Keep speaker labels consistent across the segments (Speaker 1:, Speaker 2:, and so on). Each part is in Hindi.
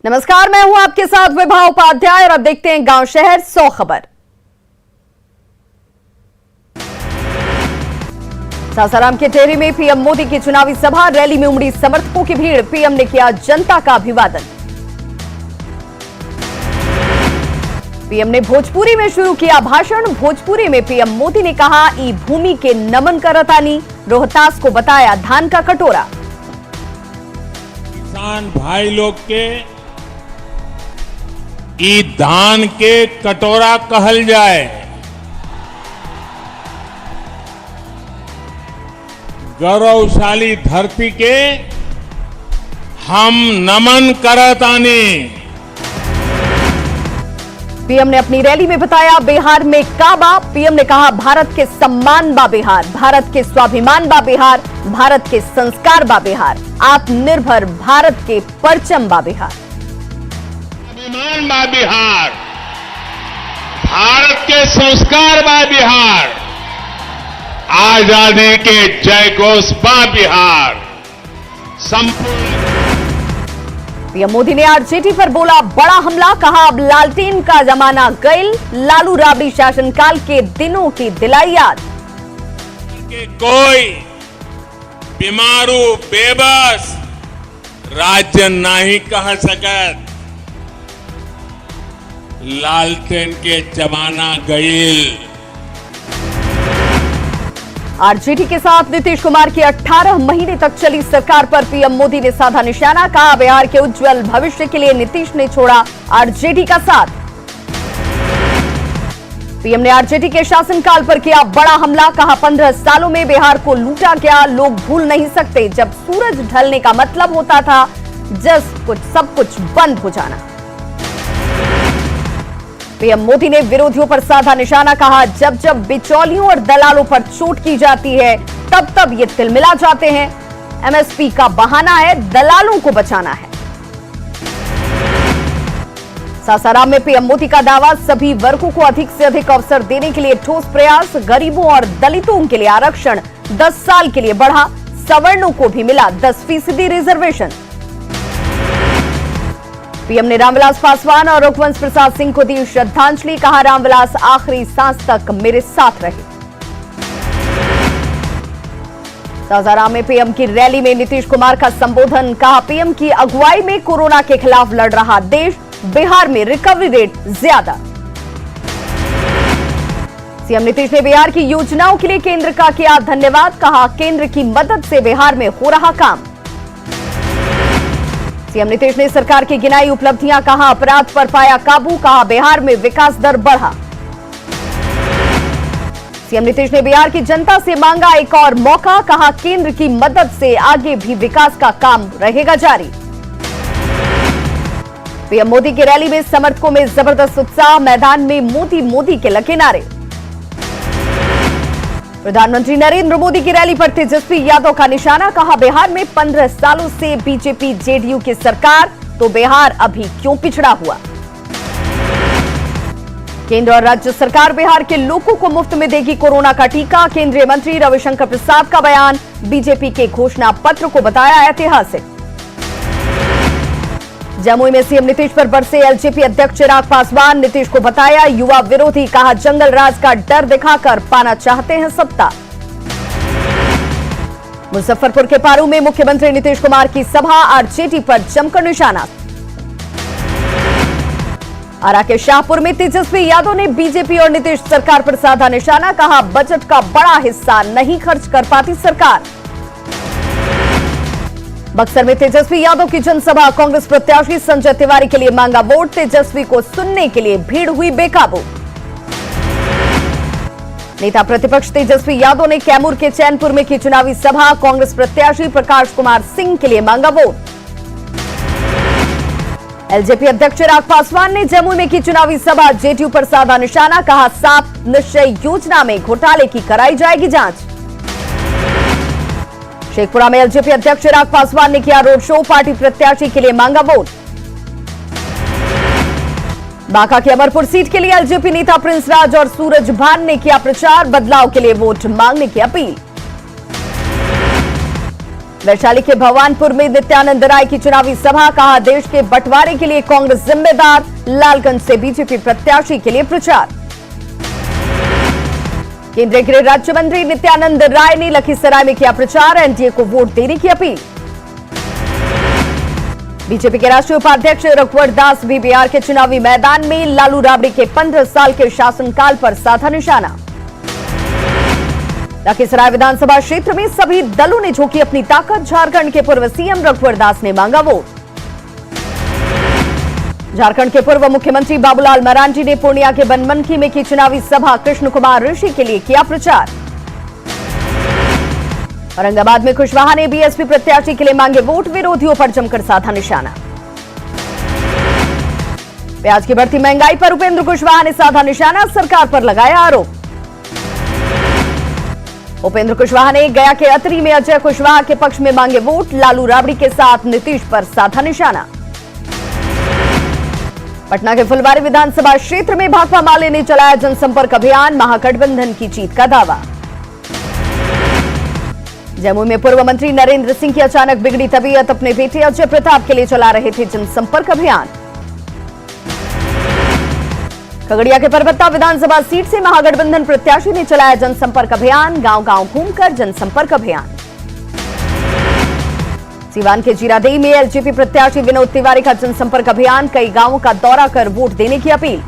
Speaker 1: नमस्कार, मैं हूं आपके साथ विभा उपाध्याय और अब देखते हैं गांव शहर 100 खबर। सासाराम के टेहरी में पीएम मोदी की चुनावी सभा, रैली में उमड़ी समर्थकों की भीड़। पीएम ने किया जनता का अभिवादन। पीएम ने भोजपुरी में शुरू किया भाषण। भोजपुरी में पीएम मोदी ने कहा, ई भूमि के नमन करतानी, रोहतास को बताया धान का कटोरा।
Speaker 2: किसान भाई लोग के ई धान के कटोरा कहल जाए। गौरवशाली धरती के हम नमन करतानी।
Speaker 1: पीएम ने अपनी रैली में बताया, बिहार में काबा। पीएम ने कहा, भारत के सम्मान बा बिहार, भारत के स्वाभिमान बा बिहार, भारत के संस्कार बा बिहार, आत्मनिर्भर भारत के परचम बा बिहार।
Speaker 2: स्वाभिमान बा बिहार, भारत के संस्कार बा बिहार, आजादी के जय घोष बा बिहार। संपूर्ण
Speaker 1: पीएम मोदी ने आरजेडी पर बोला बड़ा हमला। कहा, अब लालटेन का जमाना गईल, लालू राबड़ी शासनकाल के दिनों की दिलाई याद।
Speaker 2: के कोई बीमारू बेबस राज्य नहीं कह सकत। लालटेन के जमाना गईल।
Speaker 1: आरजेडी के साथ नीतीश कुमार की 18 महीने तक चली सरकार पर पीएम मोदी ने साधा निशाना। कहा, बिहार के उज्जवल भविष्य के लिए नीतीश ने छोड़ा आरजेडी का साथ। पीएम ने आरजेडी के शासनकाल पर किया बड़ा हमला। कहा, 15 सालों में बिहार को लूटा गया। लोग भूल नहीं सकते, जब सूरज ढलने का मतलब होता था सब कुछ बंद हो जाना। पीएम मोदी ने विरोधियों पर साधा निशाना। कहा, जब जब बिचौलियों और दलालों पर चोट की जाती है तब तब ये तिलमिला जाते हैं। एमएसपी का बहाना है, दलालों को बचाना है। सासाराम में पीएम मोदी का दावा, सभी वर्गों को अधिक से अधिक अवसर देने के लिए ठोस प्रयास। गरीबों और दलितों के लिए आरक्षण 10 साल के लिए बढ़ा। सवर्णों को भी मिला 10% रिजर्वेशन। पीएम ने रामविलास पासवान और रघुवंश प्रसाद सिंह को दी श्रद्धांजलि। कहा, रामविलास आखिरी सांस तक मेरे साथ रहे। सासाराम में पीएम की रैली में नीतीश कुमार का संबोधन। कहा, पीएम की अगुवाई में कोरोना के खिलाफ लड़ रहा देश, बिहार में रिकवरी रेट ज्यादा। सीएम नीतीश ने बिहार की योजनाओं के लिए केंद्र का किया धन्यवाद। कहा, केंद्र की मदद से बिहार में हो रहा काम। सीएम नीतीश ने सरकार की गिनाई उपलब्धियां। कहा, अपराध पर पाया काबू। कहा, बिहार में विकास दर बढ़ा। सीएम नीतीश ने बिहार की जनता से मांगा एक और मौका। कहा, केंद्र की मदद से आगे भी विकास का काम रहेगा जारी। पीएम मोदी की रैली में समर्थकों में जबरदस्त उत्साह। मैदान में मोदी मोदी के लगे नारे। प्रधानमंत्री नरेंद्र मोदी की रैली पर तेजस्वी यादव का निशाना। कहा, बिहार में 15 सालों से बीजेपी जेडीयू की सरकार, तो बिहार अभी क्यों पिछड़ा हुआ। केंद्र और राज्य सरकार बिहार के लोगों को मुफ्त में देगी कोरोना का टीका। केंद्रीय मंत्री रविशंकर प्रसाद का बयान। बीजेपी के घोषणा पत्र को बताया ऐतिहासिक। जमुई में सीएम नीतीश पर बरसे एलजेपी अध्यक्ष चिराग पासवान। नीतीश को बताया युवा विरोधी। कहा, जंगल राज का डर दिखाकर पाना चाहते हैं सत्ता। मुजफ्फरपुर के पारू में मुख्यमंत्री नीतीश कुमार की सभा। आरजेडी पर जमकर निशाना। आरा के शाहपुर में तेजस्वी यादव ने बीजेपी और नीतीश सरकार पर साधा निशाना। कहा, बजट का बड़ा हिस्सा नहीं खर्च कर पाती सरकार। बक्सर में तेजस्वी यादव की जनसभा। कांग्रेस प्रत्याशी संजय तिवारी के लिए मांगा वोट। तेजस्वी को सुनने के लिए भीड़ हुई बेकाबू। नेता प्रतिपक्ष तेजस्वी यादव ने कैमूर के चैनपुर में की चुनावी सभा। कांग्रेस प्रत्याशी प्रकाश कुमार सिंह के लिए मांगा वोट। एलजेपी अध्यक्ष चिराग पासवान ने जमुई में की चुनावी सभा। जेडीयू पर साधा निशाना। कहा, 7 निश्चय योजना में घोटाले की कराई जाएगी जांच। शेखपुरा में एलजेपी अध्यक्ष चिराग पासवान ने किया रोड शो। पार्टी प्रत्याशी के लिए मांगा वोट। बांका की अमरपुर सीट के लिए एलजेपी नेता प्रिंस राज और सूरज भान ने किया प्रचार। बदलाव के लिए वोट मांगने की अपील। वैशाली के भगवानपुर में नित्यानंद राय की चुनावी सभा, कहा देश के बंटवारे के लिए कांग्रेस जिम्मेदार। लालगंज से बीजेपी प्रत्याशी के लिए प्रचार। केंद्रीय गृह राज्य मंत्री नित्यानंद राय ने लखीसराय में किया प्रचार, एनडीए को वोट देने की अपील। बीजेपी के राष्ट्रीय उपाध्यक्ष रघुवर दास भी बिहार के चुनावी मैदान में। लालू राबड़ी के 15 साल के शासनकाल पर साधा निशाना। लखीसराय विधानसभा क्षेत्र में सभी दलों ने झोंकी अपनी ताकत। झारखंड के पूर्व सीएम रघुवर दास ने मांगा वोट। झारखंड के पूर्व मुख्यमंत्री बाबूलाल मरांडी ने पूर्णिया के बनमनखी में की चुनावी सभा। कृष्ण कुमार ऋषि के लिए किया प्रचार। औरंगाबाद में कुशवाहा ने बीएसपी प्रत्याशी के लिए मांगे वोट। विरोधियों पर जमकर साधा निशाना। प्याज की बढ़ती महंगाई पर उपेंद्र कुशवाहा ने साधा निशाना, सरकार पर लगाया आरोप। उपेंद्र कुशवाहा ने गया के अतरी में अजय कुशवाहा के पक्ष में मांगे वोट। लालू राबड़ी के साथ नीतीश पर साधा निशाना। पटना के फुलवारी विधानसभा क्षेत्र में भाकपा माले ने चलाया जनसंपर्क अभियान। महागठबंधन की जीत का दावा। जम्मू में पूर्व मंत्री नरेंद्र सिंह की अचानक बिगड़ी तबीयत, अपने बेटे अजय प्रताप के लिए चला रहे थे जनसंपर्क अभियान। खगड़िया के परबत्ता विधानसभा सीट से महागठबंधन प्रत्याशी ने चलाया जनसंपर्क अभियान। गांव-गांव घूमकर जनसंपर्क अभियान। सीवान के जीरादेई में एलजेपी प्रत्याशी विनोद तिवारी का जनसंपर्क अभियान। कई गांवों का दौरा कर वोट देने की अपील।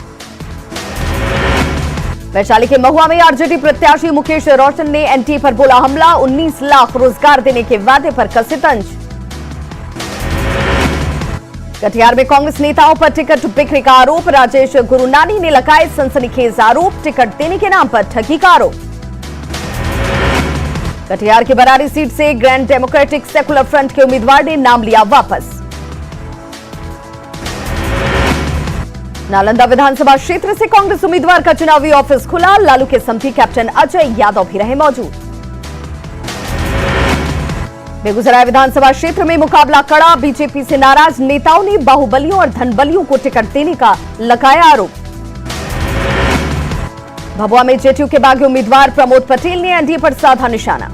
Speaker 1: वैशाली के महुआ में आरजेडी प्रत्याशी मुकेश रोशन ने एनटीए पर बोला हमला। 19 लाख रोजगार देने के वादे पर कसे तंज। कटिहार में कांग्रेस नेताओं पर टिकट बिक्री का आरोप। राजेश गुरुनानी ने लगाए सनसनीखेज आरोप। टिकट देने के नाम पर ठगी का आरोप। कटिहार की बरारी सीट से ग्रैंड डेमोक्रेटिक सेकुलर फ्रंट के उम्मीदवार ने नाम लिया वापस। नालंदा विधानसभा क्षेत्र से कांग्रेस उम्मीदवार का चुनावी ऑफिस खुला। लालू के समधी कैप्टन अजय यादव भी रहे मौजूद। बेगूसराय विधानसभा क्षेत्र में मुकाबला कड़ा। बीजेपी से नाराज नेताओं ने बाहुबलियों और धनबलियों को टिकट देने का लगाया आरोप। भभुआ में जेडीयू के बागी उम्मीदवार प्रमोद पटेल ने एनडीए पर साधा निशाना।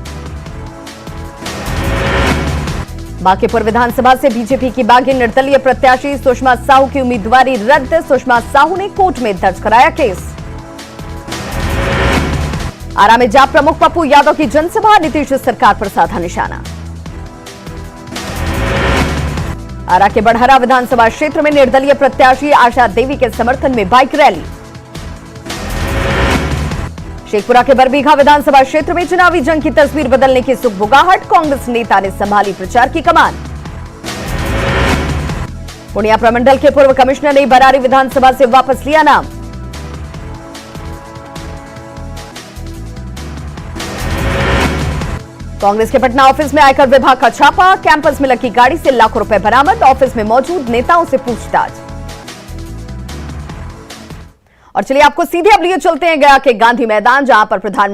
Speaker 1: बांकीपुर विधानसभा से बीजेपी की बागी निर्दलीय प्रत्याशी सुषमा साहू की उम्मीदवारी रद्द। सुषमा साहू ने कोर्ट में दर्ज कराया केस। आरा में जाप प्रमुख पप्पू यादव की जनसभा। नीतीश सरकार पर साधा निशाना। आरा के बढ़हरा विधानसभा क्षेत्र में निर्दलीय प्रत्याशी आशा देवी के समर्थन में बाइक रैली। शेखपुरा के बरबीघा विधानसभा क्षेत्र में चुनावी जंग की तस्वीर बदलने की सुगबुगाहट। कांग्रेस नेता ने संभाली प्रचार की कमान। पूर्णिया प्रमंडल के पूर्व कमिश्नर ने बरारी विधानसभा से वापस लिया नाम। कांग्रेस के पटना ऑफिस में आयकर विभाग का छापा। कैंपस में लगी गाड़ी से लाखों रुपए बरामद। ऑफिस में मौजूद नेताओं से पूछताछ। और चलिए आपको सीधे अब लिए चलते हैं गया के गांधी मैदान, जहां पर प्रधानमंत्री